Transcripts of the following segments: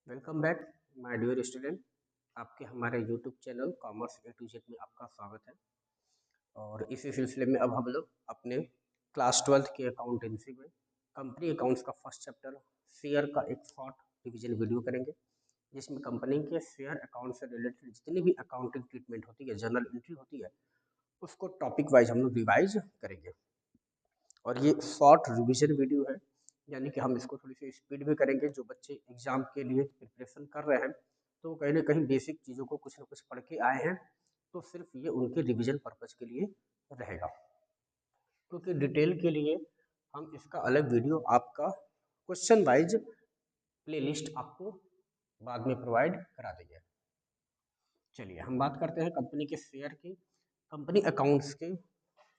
Welcome back my dear student. आपके हमारे YouTube channel commerce A to Z में आपका स्वागत है। और इसी सिलसिले में अब हम लोग अपने क्लास 12th के अकाउंटेंसी में कंपनी अकाउंट्स का फर्स्ट चैप्टर शेयर का एक शॉर्ट रिवीजन वीडियो करेंगे, जिसमें कंपनी के शेयर अकाउंट से रिलेटेड जितनी भी अकाउंटिंग ट्रीटमेंट होती है, जर्नल एंट्री होती है, उसको टॉपिक वाइज हम लोग रिवाइज करेंगे। और ये शॉर्ट रिवीजन वीडियो है, यानी कि हम इसको थोड़ी सी स्पीड में करेंगे। जो बच्चे एग्जाम के लिए प्रिपरेशन कर रहे हैं तो कहीं ना कहीं बेसिक चीज़ों को कुछ ना कुछ पढ़ के आए हैं, तो सिर्फ ये उनके रिवीजन पर्पज के लिए रहेगा। क्योंकि डिटेल के लिए हम इसका अलग वीडियो आपका क्वेश्चन वाइज प्लेलिस्ट आपको बाद में प्रोवाइड करा देंगे। चलिए हम बात करते हैं कंपनी के शेयर की, कंपनी अकाउंट्स के,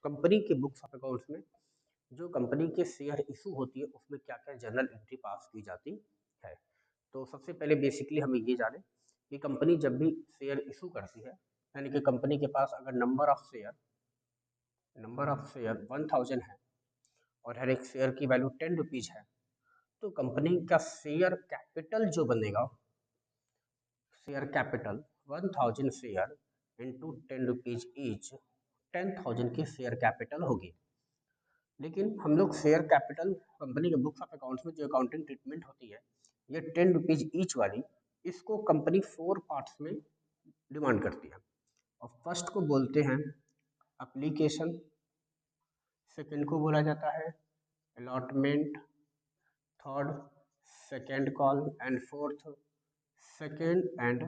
कंपनी के बुक्स ऑफ अकाउंट्स में जो कंपनी के शेयर इशू होती है उसमें क्या क्या जर्नल एंट्री पास की जाती है। तो सबसे पहले बेसिकली हमें ये जाने कि कंपनी जब भी शेयर इशू करती है, यानी कि कंपनी के पास अगर नंबर ऑफ शेयर 1000 है और हर एक शेयर की वैल्यू 10 रुपीज़ है, तो कंपनी का शेयर कैपिटल जो बनेगा, share capital 1000 share into 10 rupees each, 10,000 की शेयर कैपिटल होगी। लेकिन हम लोग शेयर कैपिटल कंपनी के बुक्स ऑफ अकाउंट्स में जो अकाउंटिंग ट्रीटमेंट होती है, ये 10 रुपीज़ ईच वाली, इसको कंपनी 4 पार्ट्स में डिमांड करती है। और फर्स्ट को बोलते हैं एप्लीकेशन, सेकंड को बोला जाता है allotment, third second call and fourth second and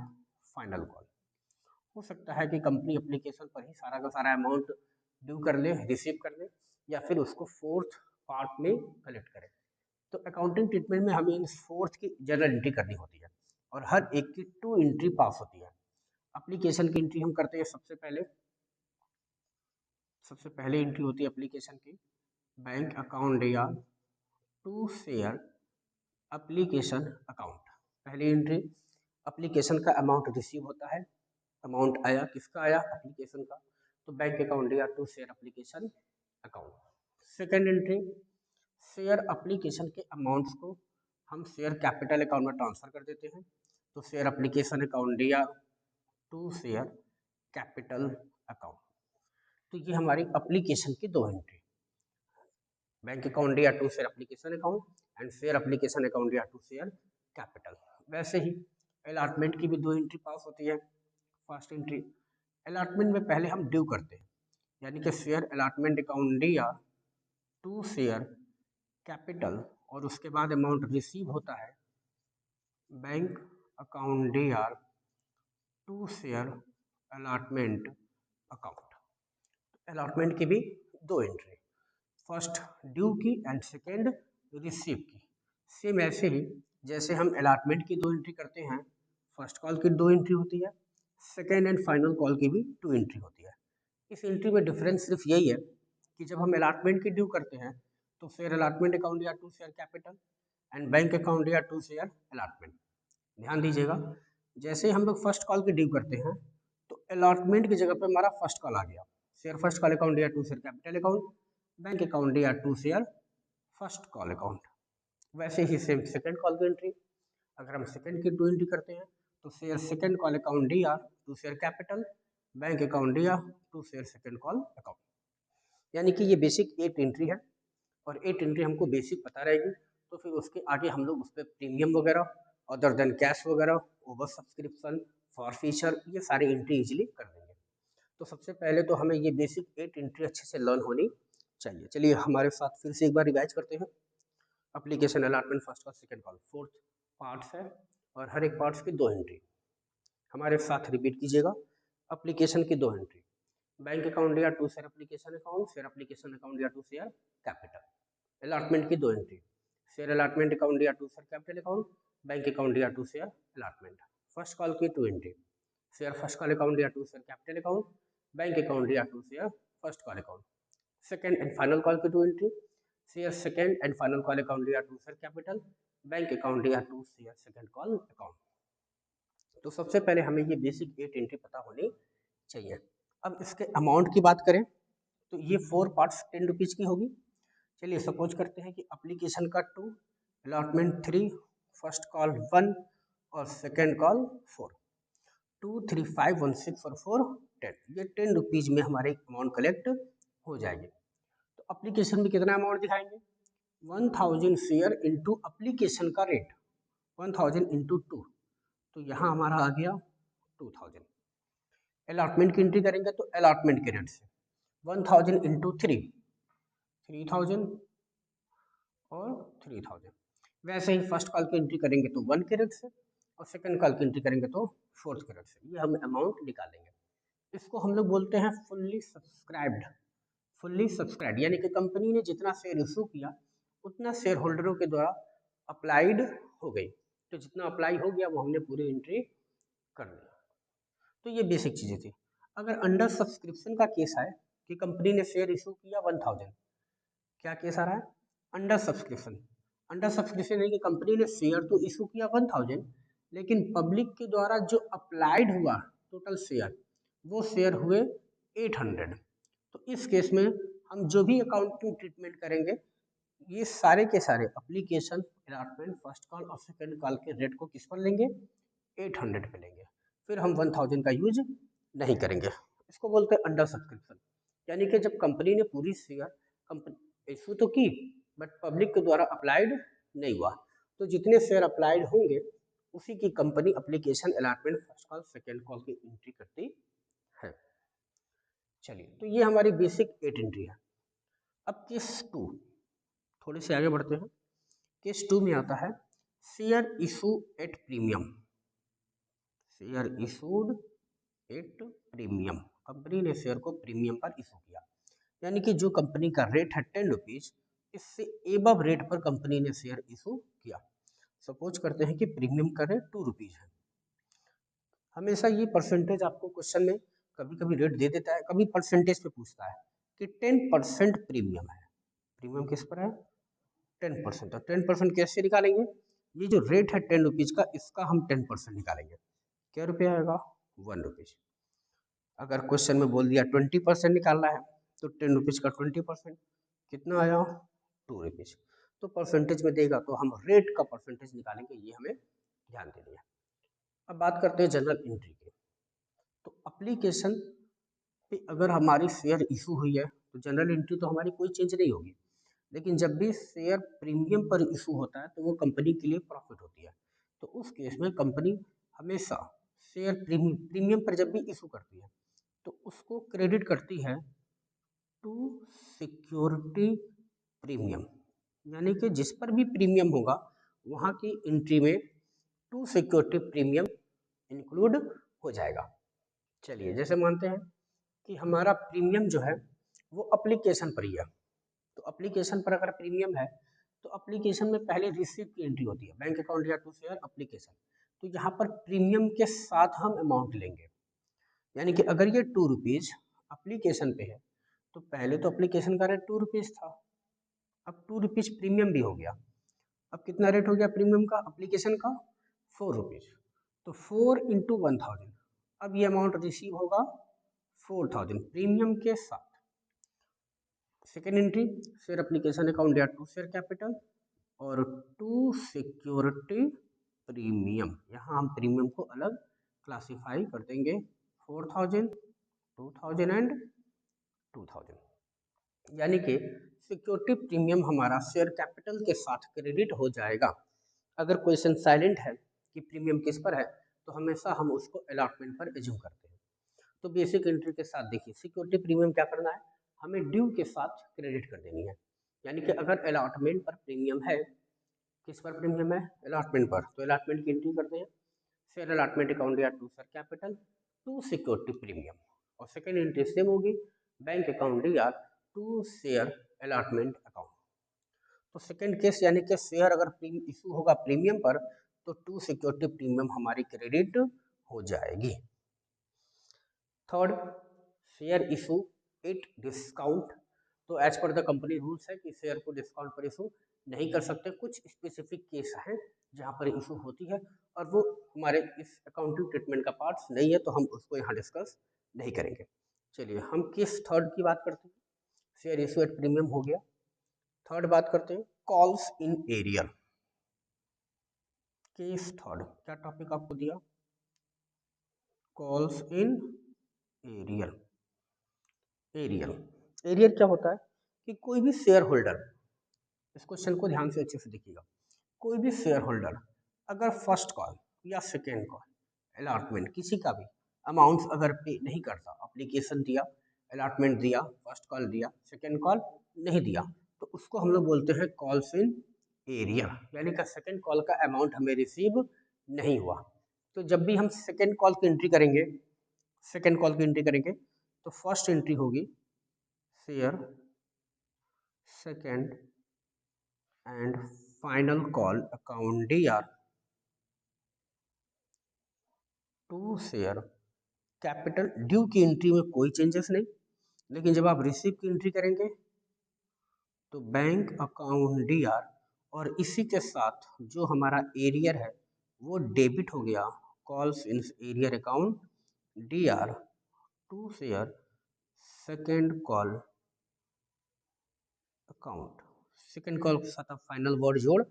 final call. हो सकता है कि कंपनी एप्लीकेशन पर ही सारा का सारा अमाउंट ड्यू कर ले, रिसीव कर ले, या फिर उसको फोर्थ पार्ट में कलेक्ट करे। तो अकाउंटिंग ट्रीटमेंट में हमें इन फोर्थ की जर्नल एंट्री करनी होती है और हर एक की 2 एंट्री पास होती है। एप्लीकेशन की एंट्री हम करते हैं सबसे पहले एंट्री होती है एप्लीकेशन की, बैंक अकाउंट या टू शेयर एप्लीकेशन अकाउंट। पहली एंट्री, एप्लीकेशन का अमाउंट रिसीव होता है, अमाउंट आया, किसका आया, एप्लीकेशन का, तो बैंक अकाउंट या to share application account. Second entry, share application के अमाउंट्स को हम शेयर कैपिटल अकाउंट में ट्रांसफर कर देते हैं, तो शेयर एप्लीकेशन अकाउंट या टू शेयर कैपिटल अकाउंट। तो ये हमारी एप्लीकेशन की 2 एंट्री, बैंक अकाउंट या to share application account and share application account या टू शेयर कैपिटल। वैसे ही अलॉटमेंट की भी 2 एंट्री पास होती है। फर्स्ट एंट्री, अलॉटमेंट में पहले हम ड्यू करते हैं, यानी कि शेयर अलॉटमेंट अकाउंट या टू शेयर कैपिटल, और उसके बाद अमाउंट रिसीव होता है बैंक अकाउंट या to share allotment account. Allotment की भी 2 एंट्री, फर्स्ट ड्यू की एंड सेकेंड रिसीव की। सेम ऐसे ही जैसे हम अलॉटमेंट की 2 एंट्री करते हैं, फर्स्ट कॉल की 2 एंट्री होती है, सेकेंड एंड फाइनल कॉल की भी 2 एंट्री होती है। इस एंट्री में डिफरेंस सिर्फ यही है कि जब हम अलॉटमेंट की ड्यू करते हैं तो शेयर अलॉटमेंट अकाउंट या to share capital and bank account या टू शेयर अलॉटमेंट। ध्यान दीजिएगा, जैसे ही हम लोग फर्स्ट कॉल की ड्यू करते हैं तो अलॉटमेंट की जगह पे हमारा फर्स्ट कॉल आ गया, शेयर फर्स्ट कॉल अकाउंट या to share capital account, bank account या to share first call account. वैसे ही सेम सेकंड कॉल की एंट्री, अगर हम सेकंड की 2 एंट्री करते हैं तो शेयर सेकंड कॉल अकाउंट या to share capital, bank account या to share second call account. यानी कि ये बेसिक 8 एंट्री है और 8 एंट्री हमको बेसिक पता रहेगी, तो फिर उसके आगे हम लोग उस पर प्रीमियम वगैरह, अदर देन कैश वगैरह, ओवर सब्सक्रिप्शन, फॉर फीचर, ये सारी एंट्री इजीली कर देंगे। तो सबसे पहले तो हमें ये बेसिक 8 एंट्री अच्छे से लर्न होनी चाहिए। चलिए हमारे साथ फिर से एक बार रिवाइज करते हैं। Application allotment first call second call 4th parts है और हर एक पार्ट्स की 2 एंट्री। हमारे साथ रिपीट कीजिएगा। एप्लीकेशन की 2 एंट्री, बैंक अकाउंट या to share application account, share application account या टू शेयर कैपिटल। अलॉटमेंट की 2 एंट्री, शेयर अलॉटमेंट अकाउंट या to share capital account, bank account या to share allotment. First call की 2 entry, share first call account या to share capital account, bank account या to share first call account. Second and final call की 2 entry, share second and final call account या to share capital, bank account या to share second call account. तो सबसे पहले हमें ये basic 8 entry पता होनी चाहिए। अब इसके अमाउंट की बात करें तो ये 4 पार्ट्स 10 रुपीज़ की होगी। चलिए सपोज करते हैं कि एप्लीकेशन का 2, अलॉटमेंट 3, फर्स्ट कॉल 1 और सेकेंड कॉल 4, 2, 3, 5, 1, 6 और 4, 10। ये 10 रुपीज में हमारे अमाउंट कलेक्ट हो जाएगी। तो अप्लीकेशन में कितना अमाउंट दिखाएंगे? 1000 शेयर इंटू अप्लीकेशन का रेट 1000 इंटू 2, तो यहाँ हमारा आ गया 2000। अलॉटमेंट की एंट्री करेंगे तो अलॉटमेंट के रेट से 1000 इंटू 3, 3000 और 3000। वैसे ही फर्स्ट कॉल की एंट्री करेंगे तो 1 के रेट से और सेकंड कॉल की एंट्री करेंगे तो 4th के रेट से। ये हम अमाउंट निकालेंगे। इसको हम लोग बोलते हैं फुल्ली सब्सक्राइब्ड। फुल्ली सब्सक्राइब यानी कि कंपनी ने जितना शेयर इशू किया उतना शेयर होल्डरों के द्वारा अप्लाइड हो गई। तो जितना अप्लाई हो गया वो हमने पूरी एंट्री कर दी। तो ये बेसिक चीज़ें थी। अगर अंडर सब्सक्रिप्शन का केस है कि कंपनी ने शेयर इशू किया 1000, क्या केस आ रहा है? Under subscription. अंडर सब्सक्रिप्शन यानी कि कंपनी ने शेयर तो इशू किया 1000, लेकिन पब्लिक के द्वारा जो अप्लाइड हुआ टोटल शेयर, वो शेयर हुए 800। तो इस केस में हम जो भी अकाउंटिंग ट्रीटमेंट करेंगे, ये सारे के सारे अप्लीकेशन, अलॉटमेंट, फर्स्ट कॉल और सेकंड कॉल के रेट को किस पर लेंगे? 800 पे लेंगे। फिर हम 1000 का यूज नहीं करेंगे। इसको बोलते हैं अंडर सब्सक्रिप्शन। यानी कि जब कंपनी ने पूरी शेयर कंपनी इशू तो की बट पब्लिक के द्वारा अप्लाइड नहीं हुआ, तो जितने शेयर अप्लाइड होंगे उसी की company application, allotment, first call, second call की एंट्री करती है। चलिए, तो ये हमारी बेसिक 8 एंट्री है। अब केस 2, थोड़े से आगे बढ़ते हैं। केस 2 में आता है share issue at premium. Share issued at premium. Company ने शेयर को प्रीमियम पर इशू किया, यानी कि जो कंपनी का रेट है 10 रुपीज, इससे एबव रेट पर कंपनी ने शेयर इशू किया। सपोज करते हैं कि प्रीमियम का रेट 2 रुपीज है। हमेशा ये परसेंटेज आपको क्वेश्चन में कभी कभी रेट दे देता है, कभी परसेंटेज पे पूछता है कि 10% प्रीमियम है। प्रीमियम किस पर है? 10%। और 10% कैसे निकालेंगे? ये जो रेट है 10 रुपीज का, इसका हम 10% निकालेंगे। क्या रुपया आएगा? 1 रुपीज। अगर क्वेश्चन में बोल दिया 20% निकालना है तो 10 रुपीज का 20% कितना आया? 2 रुपीज। तो परसेंटेज में देगा तो हम रेट का परसेंटेज निकालेंगे, ये हमें ध्यान देनी है। अब बात करते हैं जनरल एंट्री की। तो एप्लीकेशन पे अगर हमारी शेयर इशू हुई है तो जनरल एंट्री तो हमारी कोई चेंज नहीं होगी, लेकिन जब भी शेयर प्रीमियम पर इशू होता है तो वो कंपनी के लिए प्रॉफिट होती है। तो उस केस में कंपनी हमेशा शेयर प्रीमियम पर जब भी इशू करती है तो उसको क्रेडिट करती है टू सिक्योरिटी प्रीमियम। यानी कि जिस पर भी प्रीमियम होगा वहाँ की एंट्री में टू सिक्योरिटी प्रीमियम इंक्लूड हो जाएगा। चलिए, जैसे मानते हैं कि हमारा प्रीमियम जो है वो अप्लीकेशन पर ही है, तो अप्लीकेशन पर अगर प्रीमियम है तो अप्लीकेशन में पहले रिसीप्ट की एंट्री होती है, बैंक अकाउंट या टू शेयर अप्लीकेशन। तो यहाँ पर प्रीमियम के साथ हम अमाउंट लेंगे। यानी कि अगर ये 2 रुपीज अप्लीकेशन पे है तो पहले तो अप्लीकेशन का रेट 2 रुपीज था, अब 2 रुपीज प्रीमियम भी हो गया। अब कितना रेट हो गया प्रीमियम का, अप्लीकेशन का? 4 रुपीज। तो 4 इंटू 1000, अब ये अमाउंट रिसीव होगा 4000 प्रीमियम के साथ। Second entry, share application account या टू शेयर कैपिटल और टू सिक्योरिटी प्रीमियम। यहाँ हम प्रीमियम को अलग क्लासिफाई कर देंगे, 4000, 2000 एंड 2000। यानी कि सिक्योरिटी प्रीमियम हमारा शेयर कैपिटल के साथ क्रेडिट हो जाएगा। अगर क्वेश्चन साइलेंट है कि प्रीमियम किस पर है तो हमेशा हम उसको अलॉटमेंट पर एज्यूम करते हैं। तो बेसिक एंट्री के साथ देखिए, सिक्योरिटी प्रीमियम क्या करना है, हमें ड्यू के साथ क्रेडिट कर देनी है। यानी कि अगर अलॉटमेंट पर प्रीमियम है, किस पर प्रीमियम है? अलॉटमेंट पर, तो अलॉटमेंट की एंट्री करते हैं शेयर अलॉटमेंट अकाउंट या to share capital to security premium. और सेकेंड एंट्री सेम होगी, बैंक अकाउंट या टू शेयर अलॉटमेंट अकाउंट। तो सेकेंड केस यानी कि शेयर अगर इशू होगा प्रीमियम पर तो टू सिक्योरिटी प्रीमियम हमारी क्रेडिट हो जाएगी। Third, share issue at discount. तो as per the company rules है कि शेयर को डिस्काउंट पर इशू नहीं कर सकते। कुछ स्पेसिफिक केस हैं जहां पर इशू होती है और वो हमारे इस अकाउंटिंग ट्रीटमेंट का पार्ट नहीं है, तो हम उसको यहाँ डिस्कस नहीं करेंगे। चलिए, हम केस थर्ड की बात करते हैं। शेयर इशू एट प्रीमियम हो गया। थर्ड बात करते हैं calls in arrear. Case third, क्या टॉपिक आपको दिया? Calls in arrear. Arrear arrear क्या होता है कि कोई भी शेयर होल्डर, इस क्वेश्चन को ध्यान से अच्छे से देखिएगा, कोई भी शेयर होल्डर अगर फर्स्ट कॉल या सेकेंड कॉल अलॉटमेंट किसी का भी अमाउंट्स अगर पे नहीं करता, अप्लीकेशन दिया, अलॉटमेंट दिया, फर्स्ट कॉल दिया, सेकेंड कॉल नहीं दिया, तो उसको हम लोग बोलते हैं कॉल्स इन एरियर, यानी कि सेकेंड कॉल का अमाउंट हमें रिसीव नहीं हुआ। तो जब भी हम सेकेंड कॉल की एंट्री करेंगे, सेकेंड कॉल की एंट्री करेंगे तो फर्स्ट एंट्री होगी share second and final call account DR to share capital. Due की एंट्री में कोई चेंजेस नहीं, लेकिन जब आप रिसीव की एंट्री करेंगे तो बैंक अकाउंट डीआर और इसी के साथ जो हमारा एरियर है वो डेबिट हो गया, calls in arrear account DR to share second call account. Second call के साथ आप फाइनल वर्ड जोड़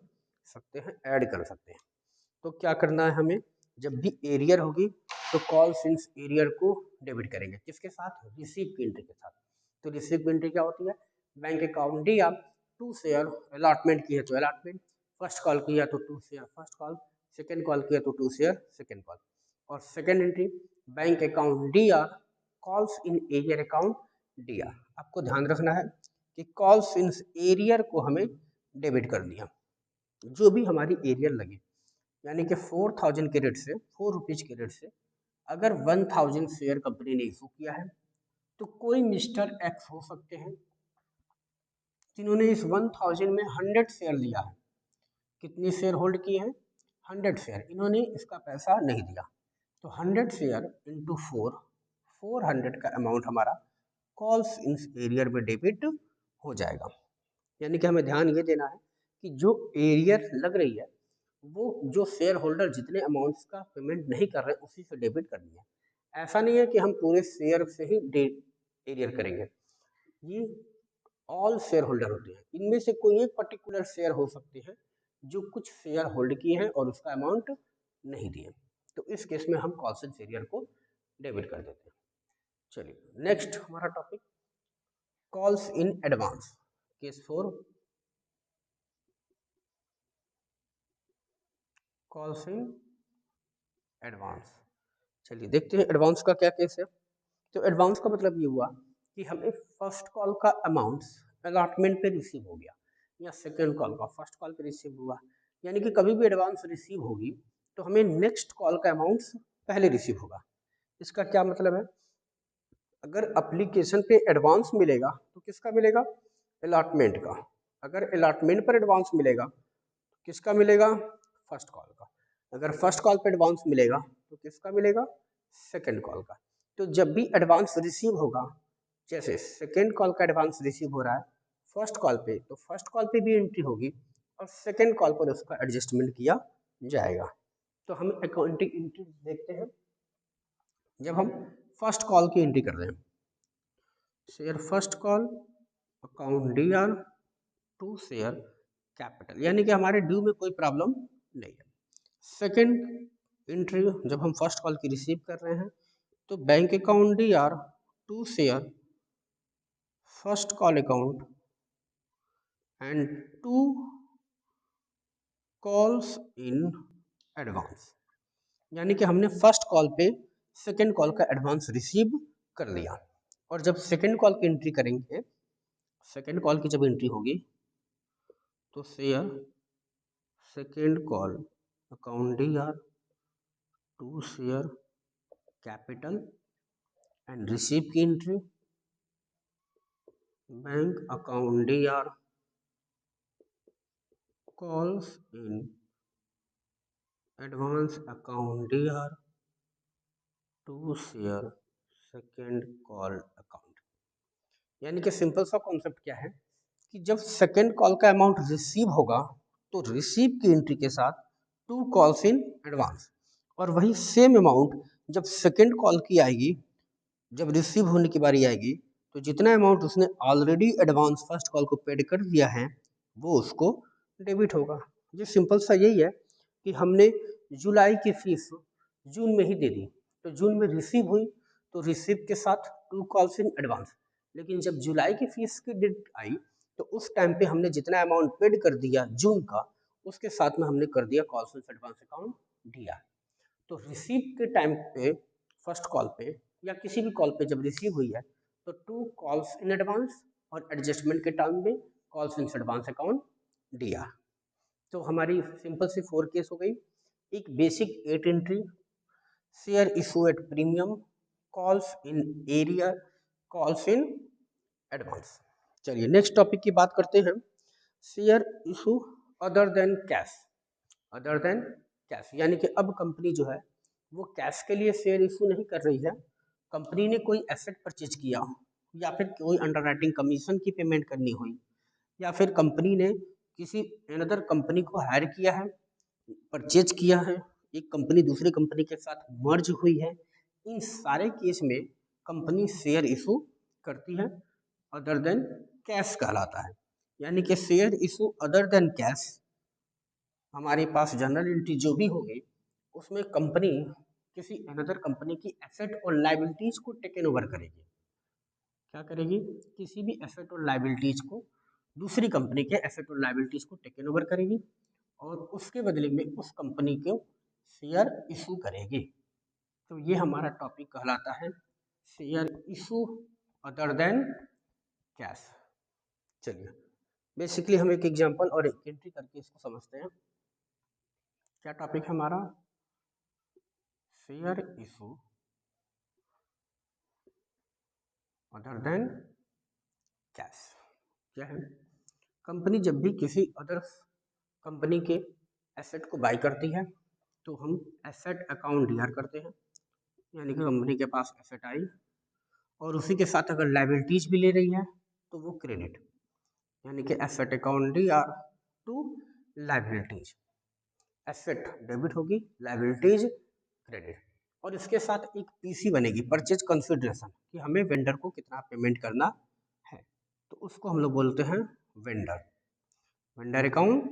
सकते हैं, ऐड कर सकते हैं। तो क्या करना है हमें, जब भी एरियर होगी तो कॉल सिंस एरियर को डेबिट करेंगे, किसके साथ? रिसीव की एंट्री के साथ। तो रिसीव की एंट्री क्या होती है? बैंक अकाउंट डी आप टू शेयर, अलॉटमेंट की है तो अलॉटमेंट, फर्स्ट कॉल किया तो to share first call, second call किया तो टू शेयर सेकेंड कॉल। और second entry bank account D R calls in arrear account D R. आपको ध्यान रखना है कि कॉल्स इन एरियर को हमें डेबिट कर दिया, जो भी हमारी एरियर लगे, यानी कि 4000 के रेट से, 4 रुपीज़ के रेट से अगर 1000 शेयर कंपनी ने इशू किया है तो कोई मिस्टर एक्स हो सकते हैं जिन्होंने इस 1000 में 100 शेयर लिया है। कितने शेयर होल्ड किए हैं? 100 शेयर। इन्होंने इसका पैसा नहीं दिया, तो 100 शेयर इंटू 400 का अमाउंट हमारा कॉल्स इन एरियर में डेबिट हो जाएगा। यानी कि हमें ध्यान ये देना है कि जो एरियर लग रही है वो जो शेयर होल्डर जितने अमाउंट्स का पेमेंट नहीं कर रहे उसी से डेबिट करनी है। ऐसा नहीं है कि हम पूरे शेयर से ही एरियर करेंगे, ये ऑल शेयर होल्डर होते हैं, इनमें से कोई एक पर्टिकुलर शेयर हो सकते हैं जो कुछ शेयर होल्ड किए हैं और उसका अमाउंट नहीं दिए, तो इस केस में हम कॉल्स एरियर को डेबिट कर देते हैं। चलिए नेक्स्ट हमारा topic calls in advance, case 4 calls in advance. चलिए देखते हैं एडवांस का क्या केस है। तो एडवांस का मतलब ये हुआ कि हमें फर्स्ट कॉल का अमाउंट अलॉटमेंट पे रिसीव हो गया, या सेकेंड कॉल का फर्स्ट कॉल पे रिसीव हुआ, यानी कि कभी भी एडवांस रिसीव होगी तो हमें नेक्स्ट कॉल का अमाउंट पहले रिसीव होगा। इसका क्या मतलब है? अगर एप्लीकेशन पे एडवांस मिलेगा तो किसका मिलेगा? अलॉटमेंट का। अगर अलॉटमेंट पर एडवांस मिलेगा तो किसका मिलेगा? फर्स्ट कॉल का। अगर फर्स्ट कॉल पर एडवांस मिलेगा तो किसका मिलेगा? सेकेंड कॉल का। तो जब भी एडवांस रिसीव होगा, जैसे सेकेंड कॉल का एडवांस रिसीव हो रहा है फर्स्ट कॉल पे, तो फर्स्ट कॉल पे भी एंट्री होगी और सेकेंड कॉल पर उसका एडजस्टमेंट किया जाएगा। तो हम अकाउंटिंग एंट्री देखते हैं जब हम फर्स्ट कॉल की एंट्री कर रहे हैं। Share first call account D R to share capital, यानी कि हमारे ड्यू में कोई प्रॉब्लम नहीं है। सेकेंड एंट्री जब हम फर्स्ट कॉल की रिसीव कर रहे हैं तो bank account D R to share first call account and to calls in advance, यानी कि हमने फर्स्ट कॉल पे सेकेंड कॉल का एडवांस रिसीव कर लिया, और जब सेकेंड कॉल की एंट्री करेंगे, सेकेंड कॉल की जब एंट्री होगी तो share second call account D R to share capital and receive की entry bank account D R calls in advance account D R to share second call account. यानी कि simple सा concept क्या है कि जब सेकेंड कॉल का amount receive होगा तो रिसीव की एंट्री के साथ टू कॉल्स इन एडवांस, और वही सेम अमाउंट जब सेकेंड कॉल की आएगी, जब रिसीव होने की बारी आएगी तो जितना अमाउंट उसने ऑलरेडी एडवांस फर्स्ट कॉल को पेड कर दिया है वो उसको डेबिट होगा। ये सिंपल सा यही है, कि हमने जुलाई की फीस जून में ही दे दी, तो जून में रिसीव हुई तो रिसीव के साथ 2 कॉल्स इन एडवांस। लेकिन जब जुलाई की फीस की डेट आई तो उस टाइम पे हमने जितना अमाउंट पेड कर दिया जून का, उसके साथ में हमने कर दिया calls in advance account DR. तो रिसीव के टाइम पे फर्स्ट कॉल पे या किसी भी कॉल पे जब रिसीव हुई है तो 2 कॉल्स इन एडवांस और एडजस्टमेंट के टाइम में calls in advance account DR. तो हमारी सिंपल सी 4 केस हो गई। एक basic 8 entry, share issue at premium, calls in area, calls in advance. चलिए नेक्स्ट टॉपिक की बात करते हैं, share issue other than cash. Other than cash यानी कि अब कंपनी जो है वो कैश के लिए शेयर इशू नहीं कर रही है। कंपनी ने कोई एसेट परचेज किया या फिर कोई अंडरराइटिंग कमीशन की पेमेंट करनी हुई या फिर कंपनी ने किसी अनदर कंपनी को हायर किया है, परचेज किया है, एक कंपनी दूसरी कंपनी के साथ मर्ज हुई है, इन सारे केस में कंपनी शेयर इशू करती है, अदर देन कैश कहलाता है। यानी कि share issue other than cash, हमारे पास जनरल एंट्री जो भी होगी उसमें कंपनी किसी अनदर कंपनी की एसेट और लाइबिलिटीज को टेकन ओवर करेगी। क्या करेगी? किसी भी एसेट और लाइबिलिटीज को, दूसरी कंपनी के एसेट और लाइबिलिटीज को टेकन ओवर करेगी और उसके बदले में उस कंपनी को शेयर इशू करेगी। तो ये हमारा टॉपिक कहलाता है share issue other than cash. चलिए बेसिकली हम एक एग्जांपल और एक एंट्री करके इसको समझते हैं। क्या टॉपिक है हमारा? Share issue other than cash. क्या है? कंपनी जब भी किसी अदर कंपनी के एसेट को बाय करती है तो हम एसेट अकाउंट डीआर करते हैं, यानी कि कंपनी के पास एसेट आई और उसी के साथ अगर लाइबिलिटीज भी ले रही है तो वो क्रेडिट, यानी कि asset account DR to liabilities. Asset debit होगी, लाइबिलिटीज क्रेडिट, और इसके साथ एक पीसी बनेगी, परचेज कंसिडरेशन, कि हमें वेंडर को कितना पेमेंट करना है, तो उसको हम लोग बोलते हैं vendor. Vendor account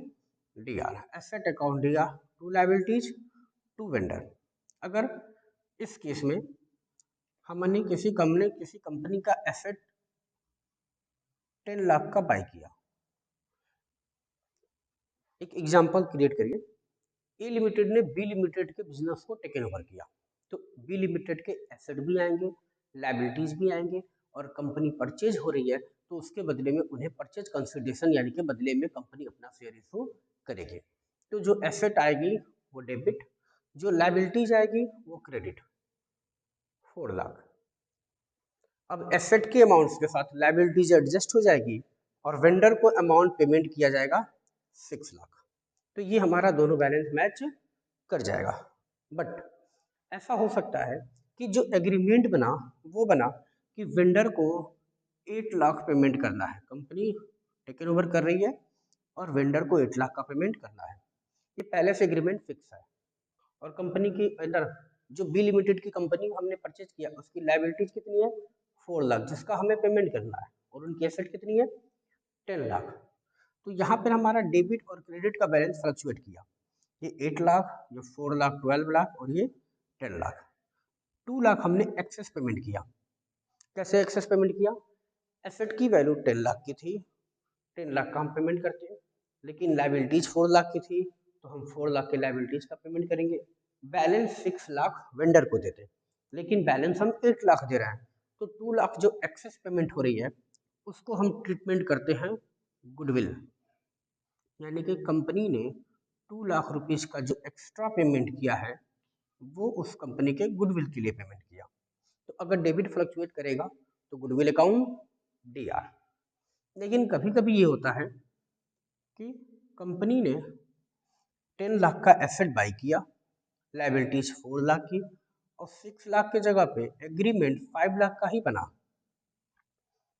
DR, asset account DR to liabilities to vendor. अगर इस केस में हमने किसी कंपनी का एसेट 10 लाख का बाय किया, एक एग्जांपल क्रिएट करिए, ए लिमिटेड ने बी लिमिटेड के बिजनेस को टेकन ओवर किया, तो बी लिमिटेड के एसेट भी आएंगे, लाइबिलिटीज भी आएंगे, और कंपनी परचेज हो रही है तो उसके बदले में उन्हें परचेज कंसिडरेशन यानी कि बदले में कंपनी अपना शेयर इशू करेगी। तो जो एसेट आएगी वो डेबिट, जो लाइबिलिटीज आएगी वो क्रेडिट, 4 लाख। अब एसेट के अमाउंट्स के साथ लाइबिलिटीज एडजस्ट हो जाएगी और वेंडर को अमाउंट पेमेंट किया जाएगा 6 लाख। तो ये हमारा दोनों बैलेंस मैच कर जाएगा। बट ऐसा हो सकता है कि जो एग्रीमेंट बना वो बना कि वेंडर को 8 लाख पेमेंट करना है, कंपनी टेकन ओवर कर रही है और वेंडर को 8 लाख का पेमेंट करना है, ये पहले से एग्रीमेंट फिक्स है। और कंपनी की अंदर जो बी लिमिटेड की कंपनी हमने परचेज किया उसकी लाइबिलिटीज कितनी है? 4 लाख, जिसका हमें पेमेंट करना है, और उनकी एसेट कितनी है? 10 लाख। तो यहाँ पर हमारा डेबिट और क्रेडिट का बैलेंस फ्लक्चुएट किया, ये 8 लाख, ये 4 लाख 12 लाख और ये 10 लाख। 2 लाख हमने एक्सेस पेमेंट किया। कैसे एक्सेस पेमेंट किया? एसेट की वैल्यू 10 लाख की थी, 10 लाख का हम पेमेंट करते हैं, लेकिन लाइबिलिटीज 4 लाख की थी तो हम 4 लाख के लाइबिलिटीज का पेमेंट करेंगे। बैलेंस 6 लाख वेंडर को देते, लेकिन बैलेंस हम 8 लाख दे रहे हैं, तो 2 लाख जो एक्सेस पेमेंट हो रही है उसको हम ट्रीटमेंट करते हैं गुडविल, यानी कि कंपनी ने 2 लाख रुपीज का जो एक्स्ट्रा पेमेंट किया है वो उस कंपनी के गुडविल के लिए पेमेंट किया। तो अगर डेबिट फ्लक्चुएट करेगा तो गुडविल अकाउंट डीआर। लेकिन कभी कभी ये होता है कि कंपनी ने 10 लाख का एसेट बाई किया, लाइबिलिटीज 4 लाख की, और 6 लाख के जगह पे एग्रीमेंट 5 लाख का ही बना,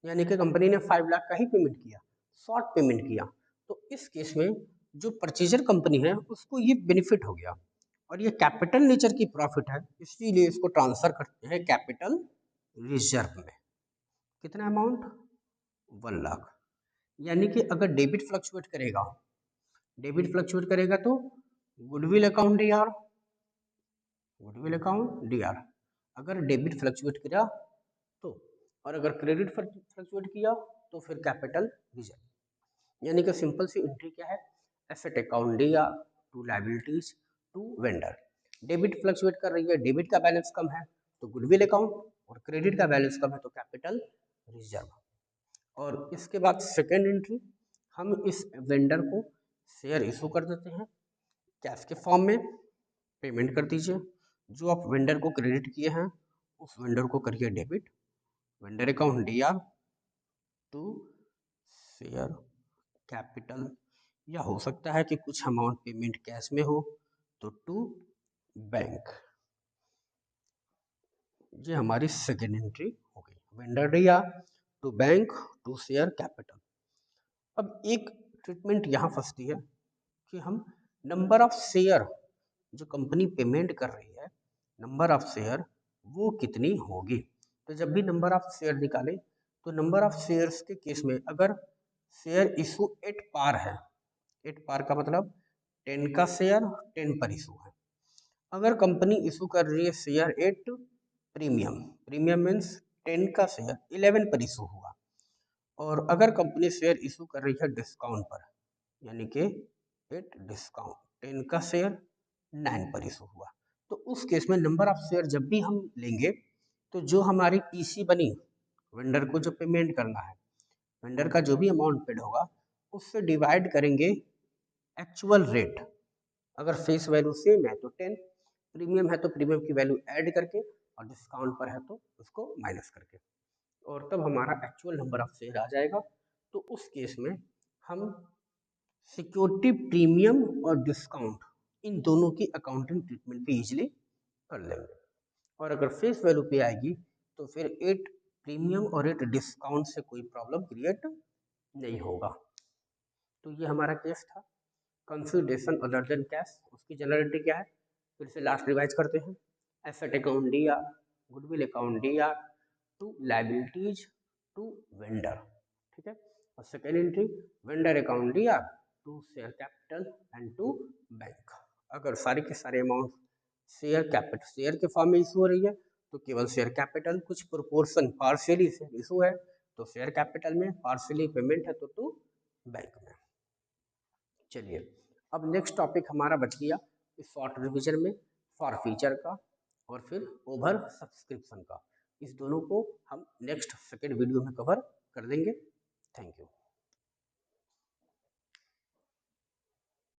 यानी कि कंपनी ने 5 लाख का ही पेमेंट किया, शॉर्ट पेमेंट किया। तो इस केस में जो परचेजर कंपनी है उसको ये बेनिफिट हो गया, और ये कैपिटल नेचर की प्रॉफिट है, इसीलिए इसको ट्रांसफर करते हैं कैपिटल रिजर्व में। कितना अमाउंट? 1 लाख। यानी कि अगर डेबिट फ्लक्चुएट करेगा तो goodwill account D R, goodwill account D are. अगर डेबिट फ्लक्चुएट किया तो, और अगर क्रेडिट फ्लक्चुएट किया तो फिर कैपिटल रिजर्व। यानी कि सिंपल सी एंट्री क्या है, asset account D R to liabilities to vendor. Debit fluctuate कर रही है, डेबिट का बैलेंस कम है तो गुडविल अकाउंट, और क्रेडिट का बैलेंस कम है तो कैपिटल रिजर्व। और इसके बाद सेकेंड एंट्री, हम इस वेंडर को शेयर इशू कर देते हैं कैश के फॉर्म में, पेमेंट कर दीजिए। जो आप वेंडर को क्रेडिट किए हैं उस वेंडर को करिए debit, vendor account D R to share capital, या हो सकता है कि कुछ अमाउंट पेमेंट कैश में हो तो टू बैंक। ये हमारी सेकेंड एंट्री हो गई, vendor D R to bank to share capital. अब एक ट्रीटमेंट यहाँ फंसती है कि हम नंबर ऑफ शेयर जो कंपनी पेमेंट कर रही है, नंबर ऑफ शेयर वो कितनी होगी। तो जब भी नंबर ऑफ शेयर निकाले तो नंबर ऑफ शेयर्स के केस में अगर शेयर इशू एट पार है, एट पार का मतलब 10 का शेयर 10 पर इशू है। अगर कंपनी इशू कर रही है share at premium, premium means 10 का शेयर 11 पर इशू हुआ, और अगर कंपनी शेयर इशू कर रही है डिस्काउंट पर, यानी कि एट डिस्काउंट 10 का शेयर 9 पर इशू हुआ, तो उस केस में नंबर ऑफ शेयर जब भी हम लेंगे तो जो हमारी पीसी बनी, वेंडर को जो पेमेंट करना है, वेंडर का जो भी अमाउंट पेड होगा उससे डिवाइड करेंगे एक्चुअल रेट। अगर फेस वैल्यू सेम है तो 10, प्रीमियम है तो प्रीमियम की वैल्यू ऐड करके, और डिस्काउंट पर है तो उसको माइनस करके, और तब हमारा एक्चुअल नंबर ऑफ शेयर आ जाएगा। तो उस केस में हम सिक्योरिटी प्रीमियम और डिस्काउंट इन दोनों की अकाउंटिंग ट्रीटमेंट भी इजीली कर लेंगे। और अगर फेस वैल्यू पे आएगी तो फिर एट प्रीमियम और एट डिस्काउंट से कोई प्रॉब्लम क्रिएट नहीं होगा। तो ये हमारा केस था कंसिडरेशन अदर देन कैश, उसकी जनरलिटी क्या है, फिर से लास्ट रिवाइज करते हैं। Asset account D R, goodwill account D R to liabilities to vendor, ठीक है। और second entry, vendor account D R to share capital and to bank. अगर सारे के सारे अमाउंट शेयर कैपिटल, शेयर के फॉर्म में इशू हो रही है तो केवल शेयर कैपिटल, कुछ प्रोपोर्शन पार्शियली से इशू है तो शेयर कैपिटल में, पार्शियली पेमेंट है तो टू बैंक में। चलिए अब नेक्स्ट टॉपिक हमारा बच गया इस शॉर्ट रिवीजन में, फॉर फीचर का और फिर ओवर सब्सक्रिप्शन का। इस दोनों को हम नेक्स्ट सेकेंड वीडियो में कवर कर देंगे। Thank you.